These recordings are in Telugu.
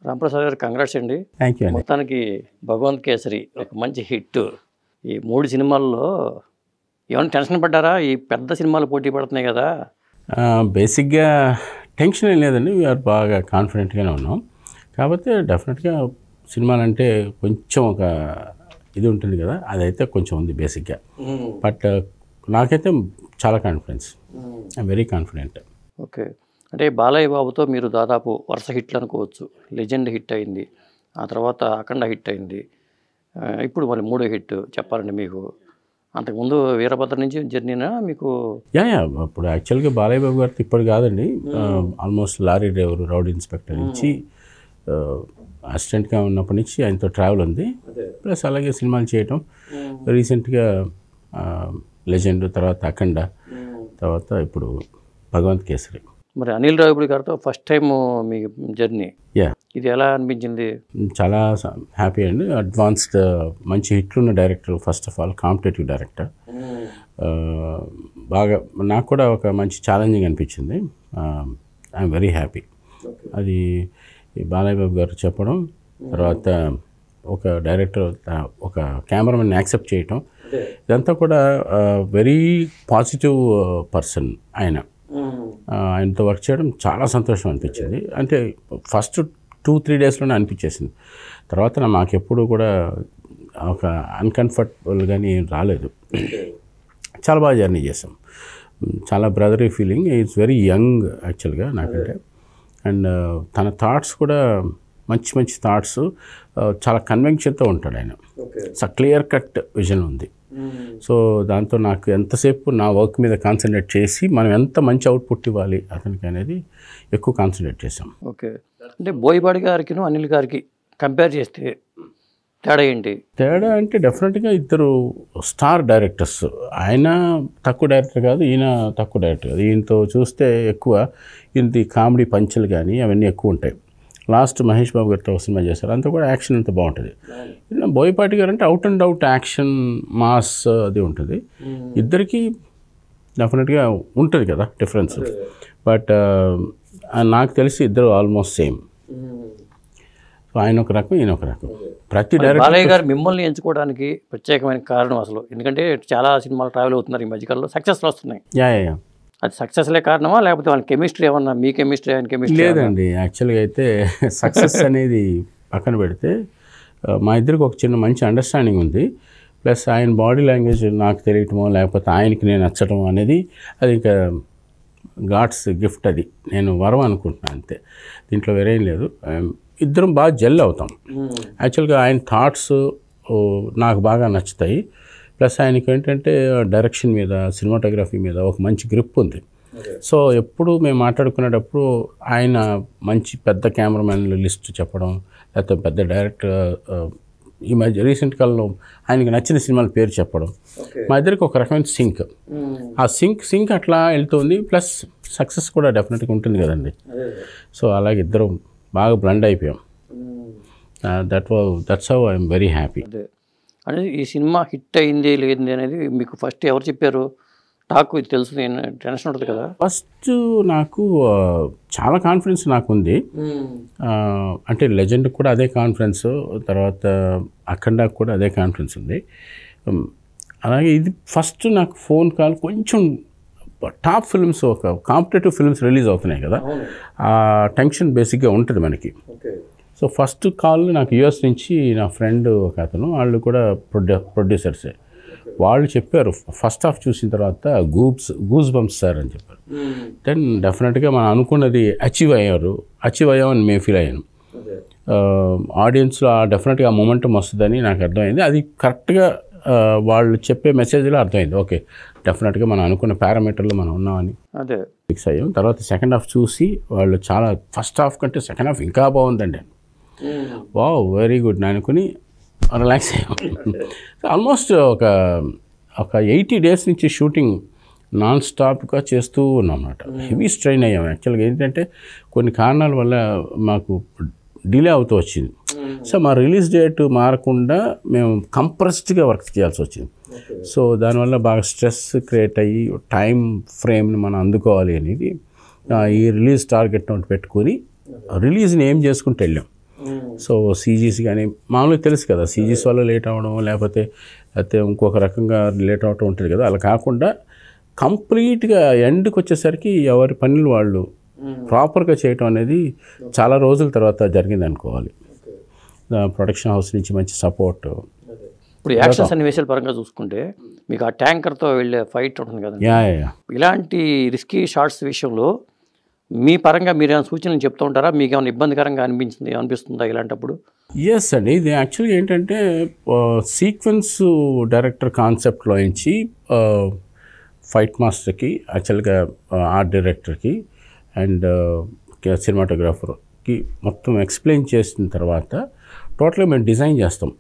రాంప్రసాద్ గారు కంగ్రాట్స్ అండి. థ్యాంక్ యూ అండి. మొత్తానికి భగవంత్ కేసరి ఒక మంచి హిట్. ఈ 3 సినిమాల్లో ఏమైనా టెన్షన్ పడ్డారా? ఈ పెద్ద సినిమాలు పోటీ పడుతున్నాయి కదా. బేసిక్గా టెన్షన్ ఏం లేదండి, వీఆర్ బాగా కాన్ఫిడెంట్గానే ఉన్నాం. కాకపోతే డెఫినెట్గా సినిమాలంటే కొంచెం ఒక ఇది ఉంటుంది కదా, అదైతే కొంచెం ఉంది బేసిక్గా. బట్ నాకైతే చాలా confidence, I'm very confident. Okay, అంటే బాలయ్య బాబుతో మీరు దాదాపు వరుస హిట్లు అనుకోవచ్చు. లెజెండ్ హిట్ అయింది, ఆ తర్వాత అఖండ హిట్ అయింది, ఇప్పుడు మళ్ళీ 3వ హిట్ చెప్పాలండి మీకు. అంతకుముందు వీరభద్ర నుంచి జర్నీనా మీకు? యా అప్పుడు యాక్చువల్గా బాలయ్య బాబు గారితో ఇప్పుడు కాదండి, almost lorry driver, rowdy inspector నుంచి అసిస్టెంట్గా ఉన్నప్పటి నుంచి ఆయనతో ట్రావెల్ ఉంది. ప్లస్ అలాగే సినిమాలు చేయటం, రీసెంట్గా లెజెండ్, తర్వాత అఖండ, తర్వాత ఇప్పుడు భగవంత్ కేసరి. మరి అనిల్ రావిపూడి గారితో ఫస్ట్ టైం మీ జర్నీ, యా ఇది ఎలా అనిపించింది? చాలా హ్యాపీ అండి. అడ్వాన్స్డ్ మంచి హిట్లున్న director, first of all competitive director. బాగా నాకు కూడా ఒక మంచి ఛాలెంజింగ్ అనిపించింది. I'm very happy. అది బాలయ్య బాబు గారు చెప్పడం, తర్వాత ఒక డైరెక్టర్ ఒక కెమెరామెన్ యాక్సెప్ట్ చేయటం, ఇదంతా కూడా వెరీ పాజిటివ్ పర్సన్ ఆయన. ఆయనతో వర్క్ చేయడం చాలా సంతోషం అనిపించింది. అంటే ఫస్ట్ 2-3 డేస్లోనే అనిపించేసింది. తర్వాత మాకెప్పుడు కూడా ఒక అన్కంఫర్టబుల్ కానీ రాలేదు. చాలా బాగా జర్నీ చేసాం. చాలా బ్రదరీ ఫీలింగ్. ఈజ్ వెరీ యంగ్ యాక్చువల్గా నాకంటే. అండ్ తన థాట్స్ కూడా మంచి మంచి థాట్స్, చాలా కన్వెన్షన్తో ఉంటాడు ఆయన. క్లియర్ కట్ విజన్ ఉంది. సో దాంతో నాకు ఎంతసేపు నా వర్క్ మీద కాన్సన్ట్రేట్ చేసి మనం ఎంత మంచి అవుట్పుట్ ఇవ్వాలి అతనికి అనేది ఎక్కువ కాన్సన్ట్రేట్ చేసాం. ఓకే, అంటే బోయపాటి గారికి అనిల్ గారికి కంపేర్ చేస్తే తేడా ఏంటి? తేడా అంటే డెఫినెట్గా ఇద్దరు స్టార్ డైరెక్టర్స్. ఆయన తక్కువ డైరెక్టర్ కాదు, ఈయన తక్కువ డైరెక్టర్ కాదు. ఈయనతో చూస్తే ఎక్కువ ఇంత కామెడీ పంచులు కానీ అవన్నీ ఎక్కువ ఉంటాయి. లాస్ట్ మహేష్ బాబు గారితో సినిమా చేశారు, అంతా కూడా యాక్షన్ అంతా బాగుంటుంది. బోయపాటి గారు అంటే out and out action mass అది ఉంటుంది. ఇద్దరికి డెఫినెట్గా ఉంటుంది కదా డిఫరెన్స్. బట్ నాకు తెలిసి ఇద్దరు ఆల్మోస్ట్ సేమ్. ఆయన ఒక రకం, ఈయన ఒక రకం. ప్రతి డైరెక్టర్ బాలయ్య గారు మిమ్మల్ని ఎంచుకోవడానికి ప్రత్యేకమైన కారణం అసలు, ఎందుకంటే చాలా సినిమాలు ట్రావెల్ అవుతున్నారు ఈ మధ్యకాలంలో, సక్సెస్లు వస్తున్నాయి. యా అది సక్సెస్లే కారణమా, లేకపోతే వాళ్ళ కెమిస్ట్రీ ఏమన్నా, మీ కెమిస్ట్రీ ఆయన కెమిస్ట్రీ? లేదండి, యాక్చువల్గా అయితే సక్సెస్ అనేది పక్కన పెడితే మా ఇద్దరికి ఒక చిన్న మంచి అండర్స్టాండింగ్ ఉంది. ప్లస్ ఆయన బాడీ లాంగ్వేజ్ నాకు తెలియటమో లేకపోతే ఆయనకి నేను నచ్చడం అనేది అది ఇంకా గాడ్స్ గిఫ్ట్. అది నేను వరం అనుకుంటున్నాను అంతే, దీంట్లో వేరేం లేదు. ఇద్దరం బాగా జెల్ అవుతాం. యాక్చువల్గా ఆయన థాట్స్ నాకు బాగా నచ్చుతాయి. ప్లస్ ఆయనకి ఏంటంటే డైరెక్షన్ మీద, సినిమాటోగ్రఫీ మీద ఒక మంచి గ్రిప్ ఉంది. సో ఎప్పుడు మేము మాట్లాడుకునేటప్పుడు ఆయన మంచి పెద్ద కెమెరామెన్ల లిస్ట్ చెప్పడం, లేకపోతే పెద్ద డైరెక్టర్ ఈ మధ్య రీసెంట్ కాలంలో ఆయనకి నచ్చిన సినిమాల పేరు చెప్పడం, మా ఇద్దరికి ఒక రకమైన సింక్. ఆ సింక్ అట్లా వెళ్తుంది. ప్లస్ సక్సెస్ కూడా డెఫినెట్గా ఉంటుంది కదండి. సో అలాగే ఇద్దరం బాగా బ్లెండ్ అయిపోయాం. That's how I'm very happy. అంటే ఈ సినిమా హిట్ అయింది లేదండి అనేది మీకు ఫస్ట్ ఎవరు చెప్పారు? టాక్ ఇది తెలుసు, నేను టెన్షన్ ఉంటుంది కదా. ఫస్ట్ నాకు చాలా కాన్ఫిడెన్స్ నాకు ఉంది. అంటే లెజెండ్ కూడా అదే కాన్ఫిడెన్స్, తర్వాత అఖండ కూడా అదే కాన్ఫిడెన్స్ ఉంది. అలాగే ఇది ఫస్ట్ నాకు ఫోన్ కాల్. కొంచెం టాప్ ఫిల్మ్స్, ఒక కాంపిటేటివ్ ఫిల్మ్స్ రిలీజ్ అవుతున్నాయి కదా, ఆ టెన్షన్ బేసిక్గా ఉంటుంది మనకి. సో ఫస్ట్ కాల్ నాకు యూఎస్ నుంచి నా ఫ్రెండ్ ఒక అతను, వాళ్ళు కూడా ప్రొడ్యూసర్సే. వాళ్ళు చెప్పారు ఫస్ట్ హాఫ్ చూసిన తర్వాత గూస్ బంప్స్ సార్ అని చెప్పారు. దెన్ డెఫినెట్గా మనం అనుకున్నది అచీవ్ అయ్యామని మేము ఫీల్ అయ్యాను. ఆడియన్స్లో డెఫినెట్గా ఆ మొమెంటం వస్తుందని నాకు అర్థమైంది. అది కరెక్ట్గా వాళ్ళు చెప్పే మెసేజ్లో అర్థమైంది. ఓకే, డెఫినెట్గా మనం అనుకున్న పారామీటర్లో మనం ఉన్నామని అదే ఫిక్స్ అయ్యాం. తర్వాత సెకండ్ హాఫ్ చూసి వాళ్ళు చాలా ఫస్ట్ హాఫ్ కంటే సెకండ్ హాఫ్ ఇంకా బాగుందండి, వావ్ వెరీ గుడ్ అని అనుకుని రిలాక్స్ అయ్యాం. ఆల్మోస్ట్ ఒక 80 days నుంచి షూటింగ్ నాన్ స్టాప్గా చేస్తూ ఉన్నాం అన్నమాట. హెవీ స్ట్రెయిన్ అయ్యాం. యాక్చువల్గా ఏంటంటే కొన్ని కారణాల వల్ల మాకు డిలే అవుతూ వచ్చింది. సో మా రిలీజ్ డేట్ మారకుండా మేము కంప్రెస్డ్గా వర్క్ చేయాల్సి వచ్చింది. సో దానివల్ల బాగా స్ట్రెస్ క్రియేట్ అయ్యి టైం ఫ్రేమ్ని మనం అందుకోవాలి అనేది ఈ రిలీజ్ టార్గెట్ నోట్ పెట్టుకొని రిలీజ్ని ఏం చేసుకుంటూ వెళ్ళాం. సో సీజీస్ కానీ మామూలుగా తెలుసు కదా, సీజీస్ వల్ల లేట్ అవ్వడం లేకపోతే ఇంకొక రకంగా లేట్ అవ్వడం ఉంటుంది కదా, అలా కాకుండా కంప్లీట్గా ఎండ్కి వచ్చేసరికి ఎవరి పనులు వాళ్ళు ప్రాపర్గా చేయటం అనేది చాలా రోజుల తర్వాత జరిగింది అనుకోవాలి. ప్రొడక్షన్ హౌస్ నుంచి మంచి సపోర్ట్. ఇప్పుడు యాక్షన్ సన్నివేశాల పరంగా చూసుకుంటే మీకు ఆ ట్యాంకర్తో వెళ్ళే ఫైట్ ఉంటుంది కదండి, ఇలాంటి రిస్కీ షార్ట్స్ విషయంలో మీ పరంగా మీరు ఏమైనా సూచనలు చెప్తూ ఉంటారా? మీకు ఏమైనా ఇబ్బందికరంగా అనిపిస్తుందా ఇలాంటప్పుడు? ఎస్ అండి, ఇది యాక్చువల్గా ఏంటంటే సీక్వెన్స్ డైరెక్టర్ కాన్సెప్ట్లో నుంచి ఫైట్ మాస్టర్కి, యాక్చువల్గా ఆర్ట్ డైరెక్టర్కి అండ్ సినిమాటోగ్రాఫర్కి మొత్తం ఎక్స్ప్లెయిన్ చేసిన తర్వాత టోటల్గా మేము డిజైన్ చేస్తాం.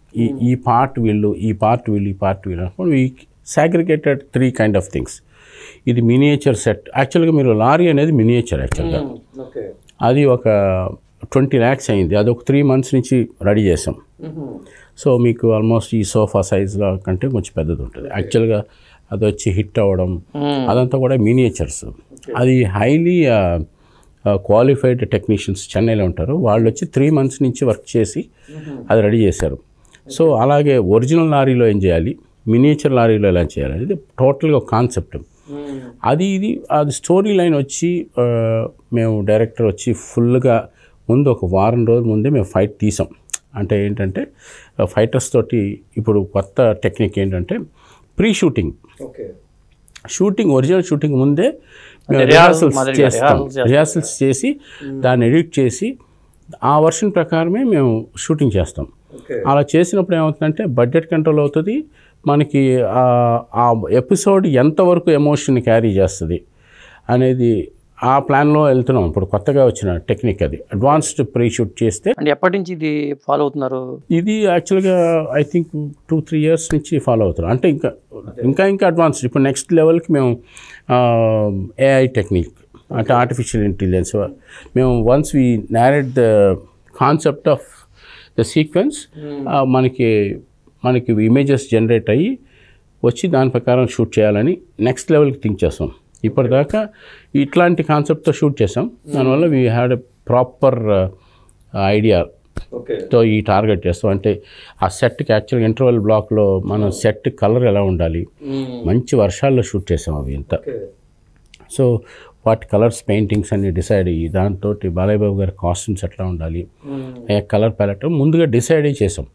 ఈ పార్ట్ వీళ్ళు, ఈ పార్ట్ వీళ్ళు, ఈ పార్ట్ వీళ్ళు అనుకోండి. We segregated 3 kind of things. ఇది మినియేచర్ సెట్. యాక్చువల్గా మీరు లారీ అనేది మినియేచర్ యాక్చువల్గా అది ఒక 20 lakhs అయింది. అది ఒక 3 months నుంచి రెడీ చేసాం. సో మీకు ఆల్మోస్ట్ ఈ సోఫా సైజ్లో కంటే కొంచెం పెద్దది ఉంటుంది. యాక్చువల్గా అది వచ్చి హిట్ అవ్వడం అదంతా కూడా మినియేచర్స్. అది హైలీ క్వాలిఫైడ్ టెక్నీషియన్స్ చెన్నైలో ఉంటారు, వాళ్ళు వచ్చి 3 months నుంచి వర్క్ చేసి అది రెడీ చేశారు. సో అలాగే ఒరిజినల్ లారీలో ఏం చేయాలి, మినియేచర్ లారీలో ఎలా చేయాలి అనేది టోటల్గా ఒక కాన్సెప్ట్. అది స్టోరీ లైన్ వచ్చి మేము డైరెక్టర్ వచ్చి ఫుల్గా ముందు ఒక వారం రోజుల ముందే మేము ఫైట్ తీసాం. అంటే ఏంటంటే ఫైటర్స్ తోటి ఇప్పుడు కొత్త టెక్నిక్ ఏంటంటే ప్రీ షూటింగ్, ఒరిజినల్ షూటింగ్ ముందే రిహార్సల్స్ చేసి దాన్ని ఎడిట్ చేసి ఆ వర్షన్ ప్రకారమే మేము షూటింగ్ చేస్తాం. అలా చేసినప్పుడు ఏమవుతుందంటే బడ్జెట్ కంట్రోల్ అవుతుంది, మనకి ఆ ఎపిసోడ్ ఎంతవరకు ఎమోషన్ క్యారీ చేస్తుంది అనేది ఆ ప్లాన్లో వెళ్తున్నాం. ఇప్పుడు కొత్తగా వచ్చిన టెక్నిక్ అది అడ్వాన్స్డ్ ప్రీ షూట్ చేస్తే. అంటే ఎప్పటి నుంచి ఇది ఫాలో అవుతున్నారు? ఇది యాక్చువల్గా ఐ థింక్ 2-3 years నుంచి ఫాలో అవుతున్నాం. అంటే ఇంకా అడ్వాన్స్డ్. ఇప్పుడు నెక్స్ట్ లెవెల్కి మేము ఏఐ టెక్నిక్ అంటే ఆర్టిఫిషియల్ ఇంటెలిజెన్స్ మేము once we narrate the concept of the sequence మనకి ఇమేజెస్ జనరేట్ అయ్యి వచ్చి దాని ప్రకారం షూట్ చేయాలని నెక్స్ట్ లెవెల్కి థింక్ చేస్తాం. ఇప్పటిదాకా ఇట్లాంటి కాన్సెప్ట్తో షూట్ చేసాం. దానివల్ల వీ హ్యాడ్ ఎ ప్రాపర్ ఐడియాతో ఈ టార్గెట్ చేస్తాం. అంటే ఆ సెట్కి యాక్చువల్గా ఇంటర్వెల్ బ్లాక్లో మనం సెట్ కలర్ ఎలా ఉండాలి, మంచి వర్షాల్లో షూట్ చేసాం అవి ఇంత. సో వాటి కలర్స్ పెయింటింగ్స్ అన్ని డిసైడ్ అయ్యి దాంతో బాలయ్య బాబు గారి కాస్ట్యూమ్స్ ఎట్లా ఉండాలి, కలర్ ప్యాలెట్ ముందుగా డిసైడ్ అయ్యి చేసాం.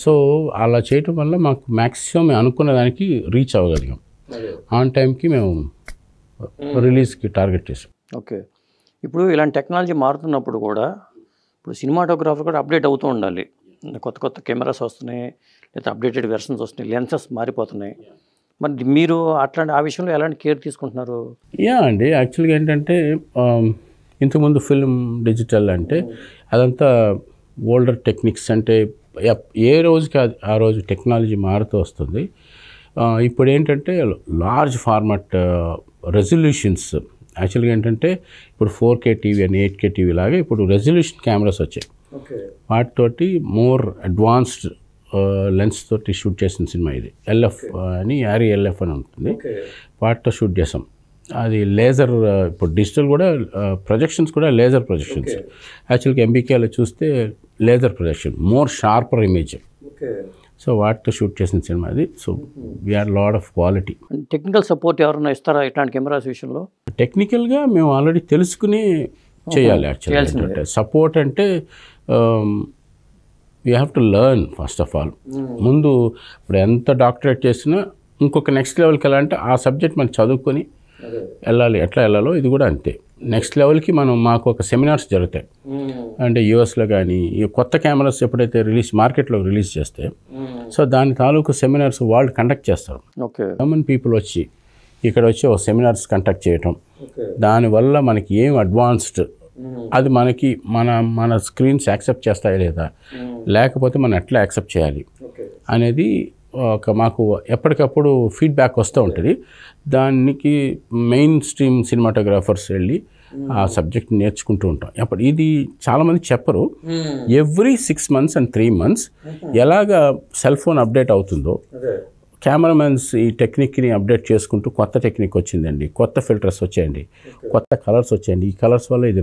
సో అలా చేయటం వల్ల మాకు మ్యాక్సిమం అనుకున్న దానికి రీచ్ అవ్వగలిగాం. ఆన్ టైంకి మేము రిలీజ్కి టార్గెట్ చేసాం. ఓకే, ఇప్పుడు ఇలాంటి టెక్నాలజీ మారుతున్నప్పుడు కూడా ఇప్పుడు సినిమాటోగ్రాఫర్ కూడా అప్డేట్ అవుతూ ఉండాలి. కొత్త కెమెరాస్ వస్తున్నాయి, లేదా అప్డేటెడ్ వెర్షన్స్ వస్తున్నాయి, లెన్సెస్ మారిపోతున్నాయి. మరి మీరు అట్లాంటి ఆ విషయంలో ఎలాంటి కేర్ తీసుకుంటున్నారు? అండి, యాక్చువల్గా ఏంటంటే ఇంతకుముందు ఫిల్మ్ డిజిటల్ అంటే అదంతా ఓల్డర్ టెక్నిక్స్. అంటే ఏ రోజుకి ఆ రోజు టెక్నాలజీ మారుతూ వస్తుంది. ఇప్పుడు ఏంటంటే లార్జ్ ఫార్మాట్ రెజల్యూషన్స్. యాక్చువల్గా ఏంటంటే ఇప్పుడు 4K టీవీ అని 8K టీవీ లాగా ఇప్పుడు రెజల్యూషన్ కెమెరాస్ వచ్చాయి. వాటితోటి మోర్ అడ్వాన్స్డ్ లెన్స్ తోటి షూట్ చేసిన సినిమా ఇది. ఎల్ఎఫ్ అని యారీ ఎల్ఎఫ్ అని ఉంటుంది, వాటితో షూట్ చేసాం. అది లేజర్. ఇప్పుడు డిజిటల్ కూడా ప్రొజెక్షన్స్ కూడా లేజర్ ప్రొజెక్షన్స్. యాక్చువల్గా ఎంబీకేలో చూస్తే laser projection, more sharper image. So వాటితో షూట్ చేసిన సినిమా అది. So we are lot of quality. Technical support ఎవరైనా ఇస్తారా ఇట్లాంటి కెమెరాస్ విషయంలో? టెక్నికల్గా మేము ఆల్రెడీ తెలుసుకుని చేయాలి. యాక్చువల్గా సపోర్ట్ అంటే we have to learn first of all. ముందు ఇప్పుడు ఎంత డాక్టరేట్ చేసినా ఇంకొక నెక్స్ట్ లెవెల్కి వెళ్ళాలంటే ఆ సబ్జెక్ట్ మనం చదువుకొని వెళ్ళాలి. ఎట్లా వెళ్ళాలో ఇది కూడా అంతే. నెక్స్ట్ లెవెల్కి మాకు ఒక సెమినార్స్ జరుగుతాయి. అంటే యూఎస్లో కానీ ఈ కొత్త కెమెరాస్ ఎప్పుడైతే మార్కెట్లో రిలీజ్ చేస్తే సో దాని తాలూకు సెమినార్స్ వాళ్ళు కండక్ట్ చేస్తారు. కామన్ పీపుల్ వచ్చి ఇక్కడ వచ్చి ఒక సెమినార్స్ కండక్ట్ చేయటం, దానివల్ల మనకి ఏం అడ్వాన్స్డ్ అది మనకి మన స్క్రీన్స్ యాక్సెప్ట్ చేస్తాయా లేదా, లేకపోతే మనం ఎట్లా యాక్సెప్ట్ చేయాలి అనేది మాకు ఎప్పటికప్పుడు ఫీడ్బ్యాక్ వస్తూ ఉంటుంది. దానికి మెయిన్ స్ట్రీమ్ సినిమాటోగ్రాఫర్స్ వెళ్ళి ఆ సబ్జెక్ట్ నేర్చుకుంటూ ఉంటాం. అప్పుడు ఇది చాలామంది చెప్పరు. ఎవ్రీ 6 months and 3 months ఎలాగ సెల్ ఫోన్ అప్డేట్ అవుతుందో కెమెరామెన్స్ ఈ టెక్నిక్ని అప్డేట్ చేసుకుంటూ కొత్త టెక్నిక్ వచ్చిందండి, కొత్త ఫిల్టర్స్ వచ్చాయండి, కొత్త కలర్స్ వచ్చాయండి, ఈ కలర్స్ వల్ల ఇది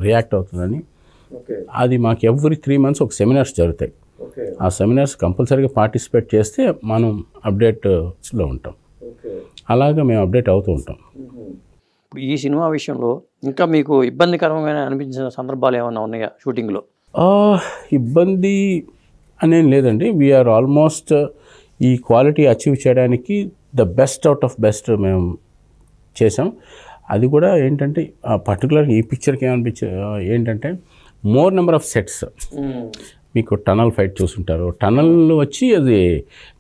రియాక్ట్ అవుతుందని అది మాకు ఎవ్రీ 3 months ఒక సెమినార్స్ జరుగుతాయి. ఆ సెమినార్స్ కంపల్సరీగా పార్టిసిపేట్ చేస్తే మనం అప్డేట్లో ఉంటాం. అలాగా మేము అప్డేట్ అవుతూ ఉంటాం. ఇప్పుడు ఈ సినిమా విషయంలో ఇంకా మీకు ఇబ్బందికరమైన అనిపించిన సందర్భాలు ఏమైనా ఉన్నాయా షూటింగ్లో? ఇబ్బంది అనేం లేదండి. వీఆర్ ఆల్మోస్ట్ ఈ క్వాలిటీ అచీవ్ చేయడానికి the best out of best మేము చేసాం. అది కూడా ఏంటంటే పర్టికులర్గా ఈ పిక్చర్కి ఏంటంటే మోర్ నెంబర్ ఆఫ్ సెట్స్. మీకు టనల్ ఫైట్ చూసుంటారు. టనల్ వచ్చి అది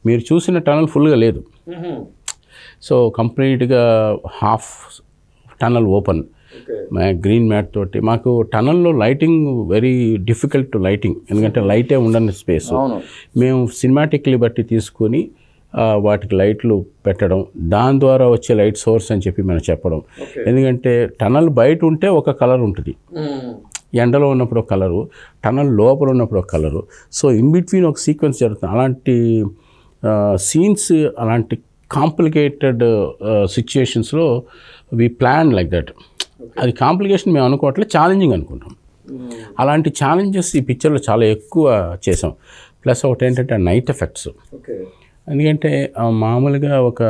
మీరు చూసిన టనల్ ఫుల్గా లేదు. సో కంప్లీట్గా half tunnel open green mat తోటి. మాకు టనల్లో lighting very difficult to lighting, ఎందుకంటే లైటే ఉండని స్పేస్. మేము సినిమాటిక్ లిబర్టీ తీసుకొని వాటికి లైట్లు పెట్టడం, దాని ద్వారా వచ్చే లైట్ సోర్స్ అని చెప్పి మనం చెప్పడం. ఎందుకంటే టనల్ బయట ఉంటే ఒక కలర్ ఉంటుంది, ఎండలో ఉన్నప్పుడు ఒక కలరు, టనల్ లోపల ఉన్నప్పుడు ఒక కలరు. సో ఇన్ బిట్వీన్ ఒక సీక్వెన్స్ జరుగుతుంది. అలాంటి సీన్స్, అలాంటి కాంప్లికేటెడ్ సిచ్యుయేషన్స్లో వి ప్లాన్ లైక్ దట్. అది కాంప్లికేషన్ మేము అనుకోవట్లేదు, ఛాలెంజింగ్ అనుకుంటాం. అలాంటి ఛాలెంజెస్ ఈ పిక్చర్లో చాలా ఎక్కువ చేసాం. ప్లస్ ఒకటి ఏంటంటే నైట్ ఎఫెక్ట్స్. ఎందుకంటే మామూలుగా ఒక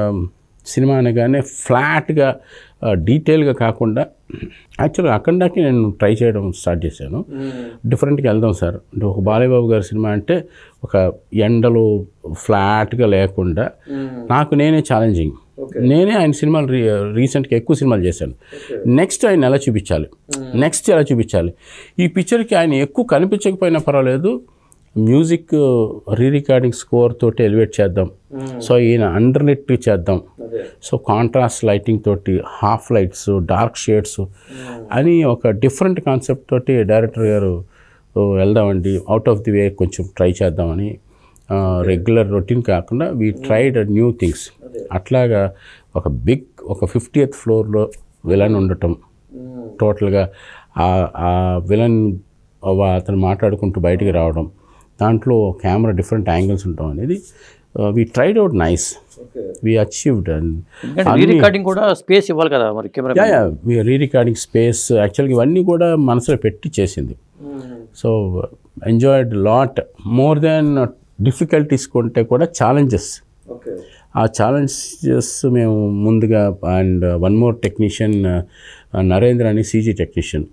సినిమా అనగానే ఫ్లాట్గా డీటెయిల్గా కాకుండా, యాక్చువల్గా అఖండాకి నేను ట్రై చేయడం స్టార్ట్ చేశాను. డిఫరెంట్గా వెళ్దాం సార్ అంటే, ఒక బాలయ్యబాబు గారి సినిమా అంటే ఒక ఎండలు ఫ్లాట్గా లేకుండా నాకు నేనే ఛాలెంజింగ్. నేనే ఆయన సినిమాలు రీసెంట్గా ఎక్కువ సినిమాలు చేశాను. నెక్స్ట్ ఆయన ఎలా చూపించాలి, నెక్స్ట్ ఎలా చూపించాలి. ఈ పిక్చర్కి ఆయన ఎక్కువ కనిపించకపోయినా పర్వాలేదు, మ్యూజిక్ రికార్డింగ్ స్కోర్ తోటి ఎలివేట్ చేద్దాం. సో ఈయన అండర్లిట్ చేద్దాం. సో కాంట్రాస్ట్ లైటింగ్ తోటి, హాఫ్ లైట్స్, డార్క్ షేడ్స్ అని ఒక డిఫరెంట్ కాన్సెప్ట్ తోటి డైరెక్టర్ గారు వెళ్దామండి, అవుట్ ఆఫ్ ది వే కొంచెం ట్రై చేద్దామని. రెగ్యులర్ రొటీన్ కాకుండా వీ ట్రైడ్ న్యూ థింగ్స్. అట్లాగా ఒక 50th ఫ్లోర్లో విలన్ ఉండటం, టోటల్గా ఆ విలన్ అతను మాట్లాడుకుంటూ బయటికి రావడం, దాంట్లో కెమెరా డిఫరెంట్ యాంగిల్స్ ఉండటం అనేది we tried out nice, we achieved. Recording కూడా స్పేస్ ఇవ్వాలి కదా మరి కెమెరా. రికార్డింగ్ స్పేస్ యాక్చువల్గా ఇవన్నీ కూడా మనసులో పెట్టి చేసింది. So enjoyed lot. More than difficulties కొంటే కూడా ఛాలెంజెస్. ఆ ఛాలెంజెస్ మేము ముందుగా, and one more technician Narendra అని సీజీ టెక్నీషియన్.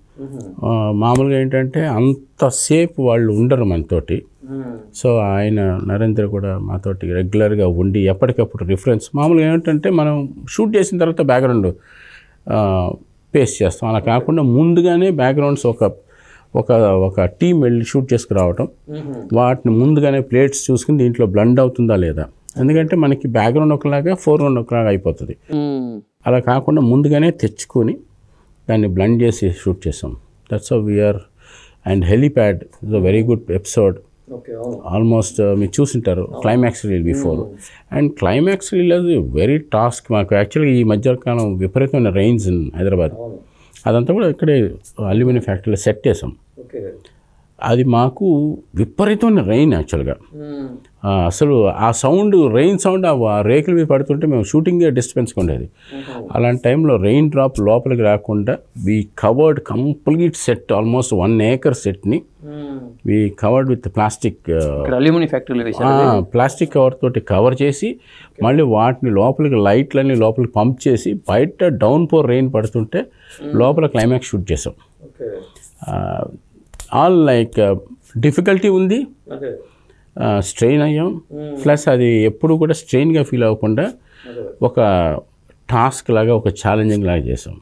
మామూలుగా ఏంటంటే అంతసేపు వాళ్ళు ఉండరు మనతోటి. సో ఆయన నరేంద్ర కూడా మాతోటి రెగ్యులర్గా ఉండి ఎప్పటికప్పుడు రిఫరెన్స్. మామూలుగా ఏంటంటే మనం షూట్ చేసిన తర్వాత బ్యాక్గ్రౌండ్ పేస్ట్ చేస్తాం. అలా కాకుండా ముందుగానే బ్యాక్గ్రౌండ్స్ ఒక టీం వెళ్ళి షూట్ చేసుకురావటం, వాటిని ముందుగానే ప్లేట్స్ చూసుకుని దీంట్లో బ్లండ్ అవుతుందా లేదా. ఎందుకంటే మనకి బ్యాక్గ్రౌండ్ ఒకలాగా, ఫోర్గ్రౌండ్ ఒకలాగా అయిపోతుంది. అలా కాకుండా ముందుగానే తెచ్చుకొని దాన్ని బ్లండ్ చేసి షూట్ చేసాం. That's how we are. And helipad is a very good episode. Almost మీరు చూసింటారు climax reel before. And climax reel అది వెరీ టాస్క్. మాకు యాక్చువల్గా ఈ మధ్యకాలం విపరీతమైన రెయిన్స్ ఇన్ హైదరాబాద్. అదంతా కూడా ఇక్కడే అల్యూమినియం ఫ్యాక్టరీలో సెట్ చేసాం. అది మాకు విపరీతమైన రెయిన్ యాక్చువల్గా. అసలు ఆ సౌండ్, రెయిన్ సౌండ్ ఆ రేకుల మీద పడుతుంటే మేము షూటింగే డిస్టర్బెన్స్గా ఉండేది. అలాంటి టైంలో రెయిన్ డ్రాప్ లోపలికి రాకుండా we covered complete set, almost 1 acre సెట్ని we covered with plastic, aluminium ఫ్యాక్టరీలో ప్లాస్టిక్ కవర్ తోటి కవర్ చేసి, మళ్ళీ వాటిని లోపలికి లైట్లన్నీ లోపలికి పంప్ చేసి, బయట డౌన్ పోర్ రెయిన్ పడుతుంటే లోపల క్లైమాక్స్ షూట్ చేసాం. ఆల్ లైక్ డిఫికల్టీ ఉంది, స్ట్రెయిన్ అయ్యాం. ప్లస్ అది ఎప్పుడు కూడా స్ట్రెయిన్గా ఫీల్ అవ్వకుండా ఒక టాస్క్ లాగా, ఒక ఛాలెంజింగ్ లాగా చేసాం.